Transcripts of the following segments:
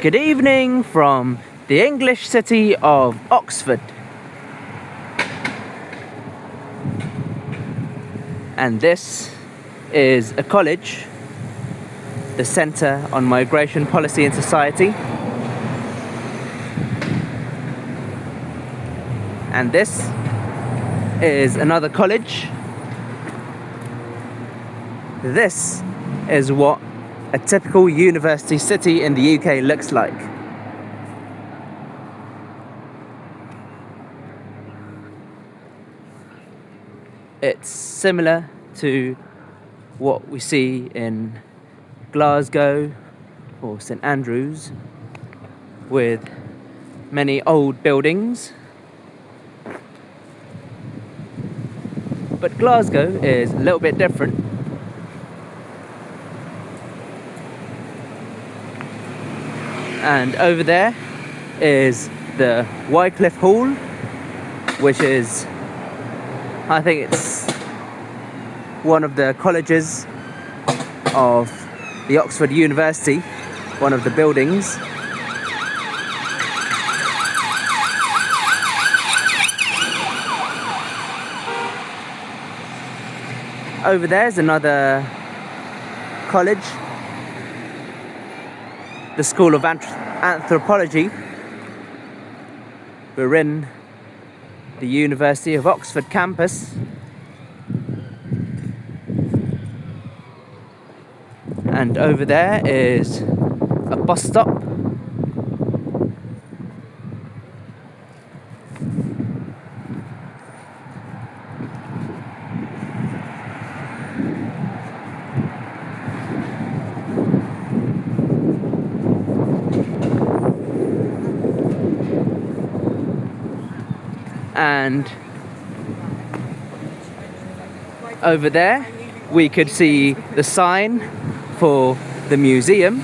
Good evening from the English city of Oxford. And this is a college, the Centre on Migration Policy and Society. And this is another college. This is what a typical university city in the UK looks like. It's similar to what we see in Glasgow or St Andrews, with many old buildings. But Glasgow is a little bit different. And over there is the Wycliffe Hall, which is, I think it's one of the colleges of the Oxford University, one of the buildings. Over there is another college, the School of Anthropology. We're in the University of Oxford campus. And over there is a bus stop. And over there we could see the sign for the museum,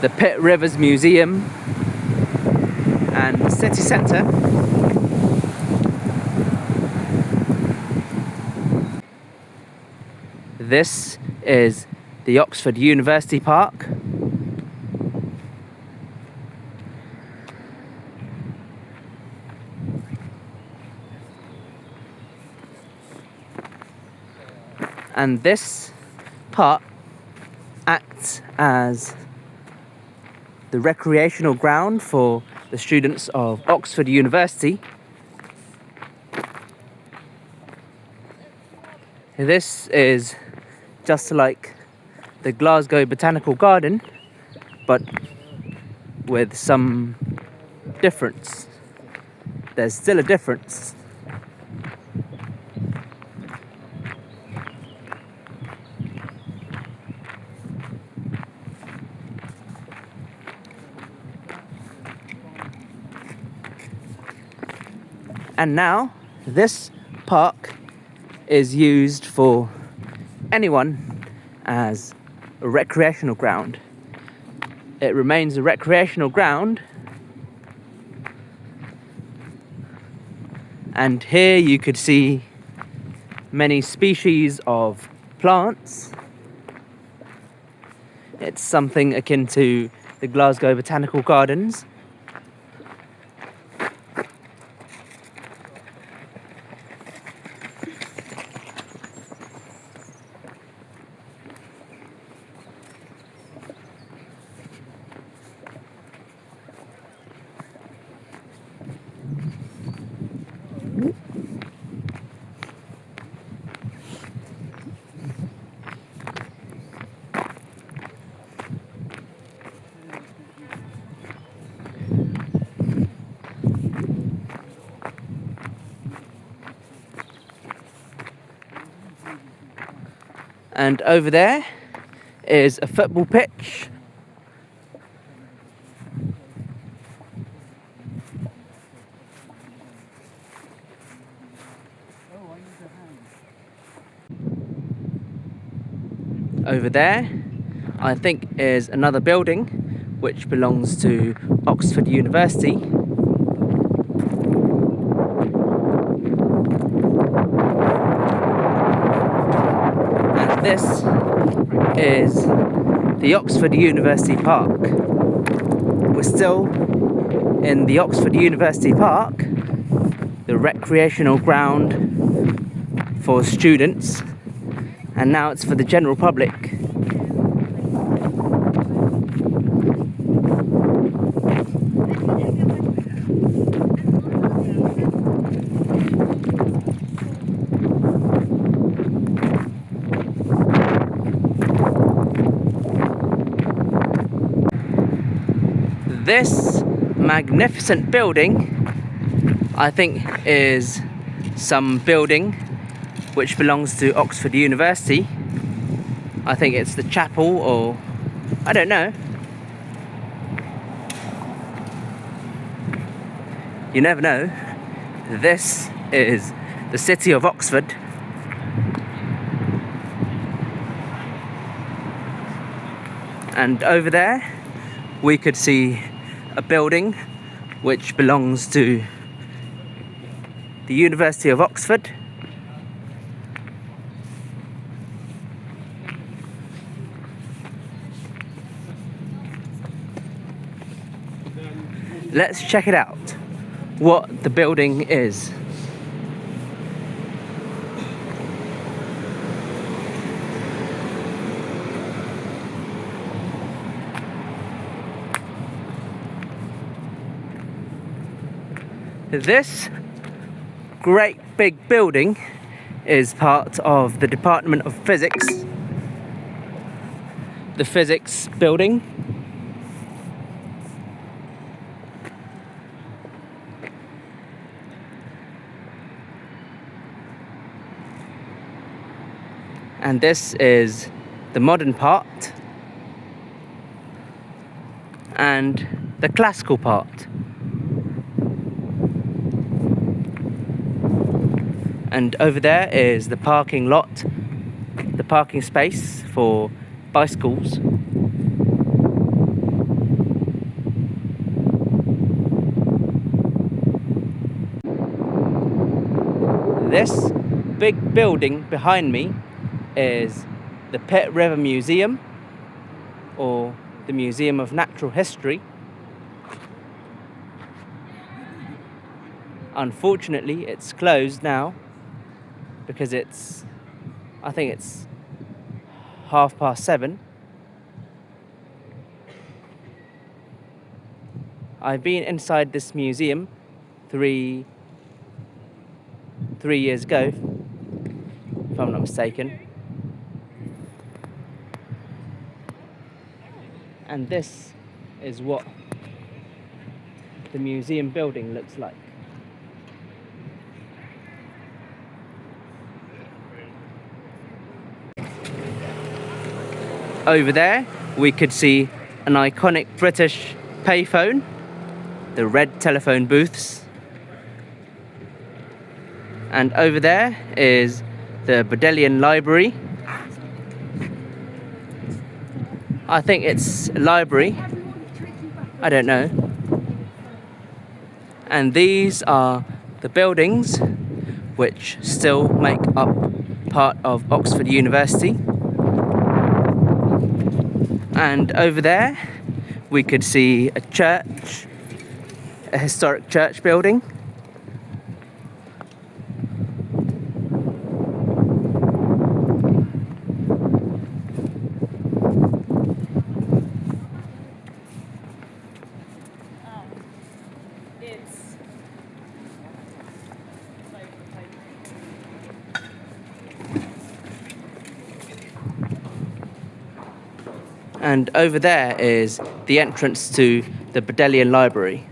the Pitt Rivers Museum and the city centre. This is the Oxford University Park. And this park acts as the recreational ground for the students of Oxford University. This is just like the Glasgow Botanical Garden, but with some difference. There's still a difference. And now this park is used for anyone as a recreational ground. It remains a recreational ground. And here you could see many species of plants. It's something akin to the Glasgow Botanical Gardens. And over there is a football pitch. Over there, I think, is another building which belongs to Oxford University. And this is the Oxford University Park. We're still in the Oxford University Park, the recreational ground for students, and now it's for the general public. This magnificent building, I think, is some building which belongs to Oxford University. I think it's the chapel, or I don't know. You never know. This is the city of Oxford. And over there we could see a building which belongs to the University of Oxford. Let's check it out, what the building is. This great big building is part of the Department of Physics, the physics building. And this is the modern part and the classical part. And over there is the parking lot, the parking space for bicycles. This big building behind me is the Pitt River Museum, or the Museum of Natural History. Unfortunately, it's closed now because I think it's 7:30. I've been inside this museum three years ago, if I'm not mistaken. And this is what the museum building looks like. Over there we could see an iconic British payphone, the red telephone booths. And over there is the Bodleian Library. I think it's a library, I don't know. And these are the buildings which still make up part of Oxford University. And over there we could see a church, a historic church building. And over there is the entrance to the Bodleian Library.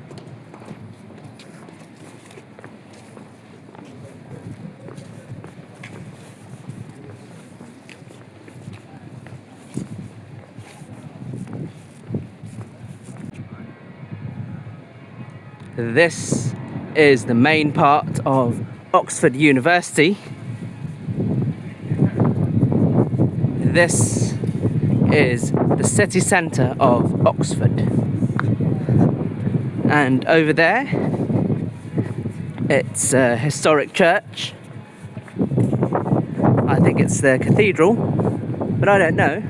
This is the main part of Oxford University. This is the city centre of Oxford. And over there, it's a historic church. I think it's the cathedral, but I don't know.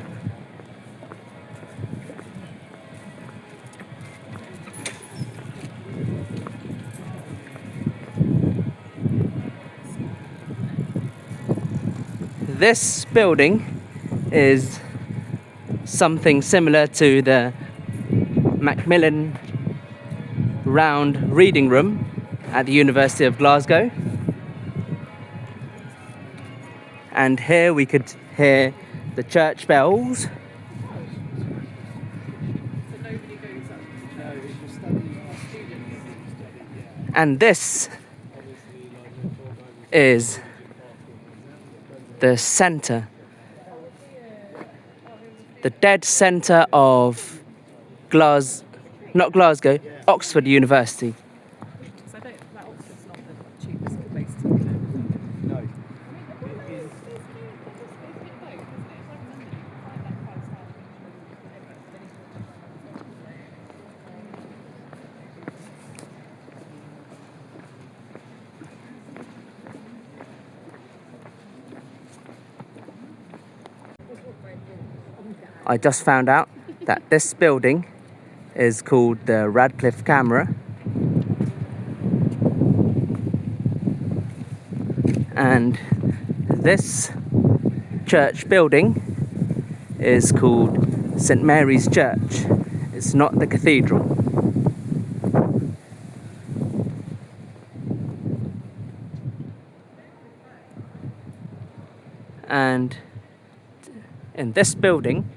This building is something similar to the Macmillan Round Reading Room at the University of Glasgow. And here we could hear the church bells. And this is the centre, the dead centre of not Glasgow, Oxford University. So that Oxford's not the cheapest place to live. No. I just found out that this building is called the Radcliffe Camera, and this church building is called St Mary's Church. It's not the cathedral. And in this building,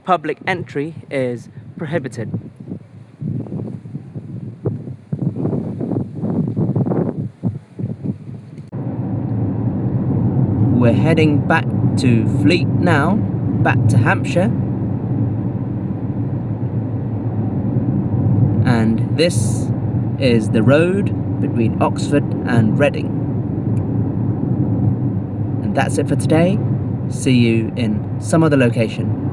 public entry is prohibited. We're heading back to Fleet now, back to Hampshire. And this is the road between Oxford and Reading. And that's it for today. See you in some other location.